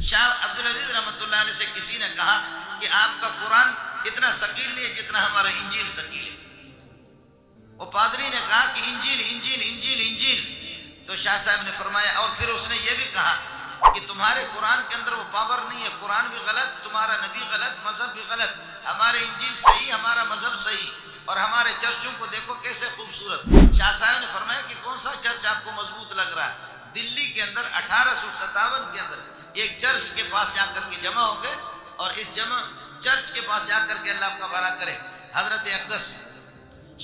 شاہ عبدالعزیز رحمۃ اللہ علیہ سے کسی نے کہا کہ آپ کا قرآن اتنا ثقیل نہیں ہے جتنا ہمارا انجیل ثقیل ہے۔ وہ پادری نے کہا کہ انجیل انجیل انجیل انجیل، تو شاہ صاحب نے فرمایا، اور پھر اس نے یہ بھی کہا کہ تمہارے قرآن کے اندر وہ پاور نہیں ہے، قرآن بھی غلط، تمہارا نبی غلط، مذہب بھی غلط، ہمارے انجیل صحیح، ہمارا مذہب صحیح، اور ہمارے چرچوں کو دیکھو کیسے خوبصورت۔ شاہ صاحب نے فرمایا کہ کون سا چرچ آپ کو مضبوط لگ رہا ہے؟ دلی کے اندر 1857 کے اندر ایک چرچ کے پاس جا کر کے جمع ہو گئے، اور اس جمع چرچ کے پاس جا کر کے اللہ آپ کا بھلا کرے، حضرت اقدس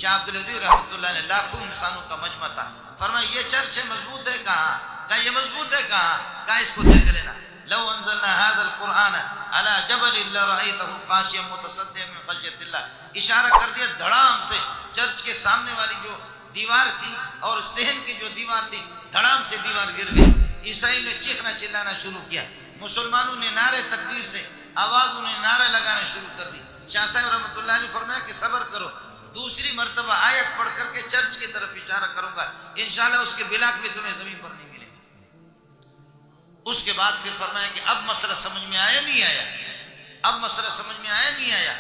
شاہ عبدالعزیز رحمۃ اللہ نے لاکھوں انسانوں کا مجمع تھا، فرمایا یہ چرچ ہے مضبوط ہے کہاں؟ کہا یہ مضبوط ہے کہاں؟ کہا اس کو دیکھ لینا، لو انزلنا هذا القرآن على جبل لرأيته خاشعا متصدعا من خشية اللہ، اشارہ کر دیا دھڑام سے چرچ کے سامنے والی جو دیوار تھی اور صحن کی جو دیوار تھی، دھڑام سے دیوار گر گئی، عیسائی نے چیخنا چلانا شروع کیا، مسلمانوں نے نعرے تکبیر سے آواز انہیں نعرے لگانا شروع کر دی۔ شاہ صاحب رحمۃ اللہ نے فرمایا کہ صبر کرو، دوسری مرتبہ آیت پڑھ کر کے چرچ کی طرف اشارہ کروں گا، انشاءاللہ اس کے بلاک بھی تمہیں زمین پر نہیں ملے گا۔ اس کے بعد پھر فرمایا کہ اب مسئلہ سمجھ میں آیا نہیں آیا، اب مسئلہ سمجھ میں آیا نہیں آیا۔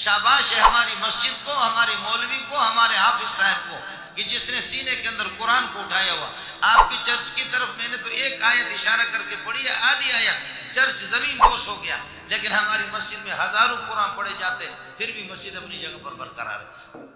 شاباش ہے ہماری مسجد کو، ہمارے مولوی کو، ہمارے حافظ صاحب کو کہ جس نے سینے کے اندر قرآن کو اٹھایا ہوا۔ آپ کی چرچ کی طرف میں نے تو ایک آیت اشارہ کر کے پڑھی ہے، آدھی آیت، چرچ زمین بوس ہو گیا، لیکن ہماری مسجد میں ہزاروں قرآن پڑھے جاتے، پھر بھی مسجد اپنی جگہ پر برقرار ہے۔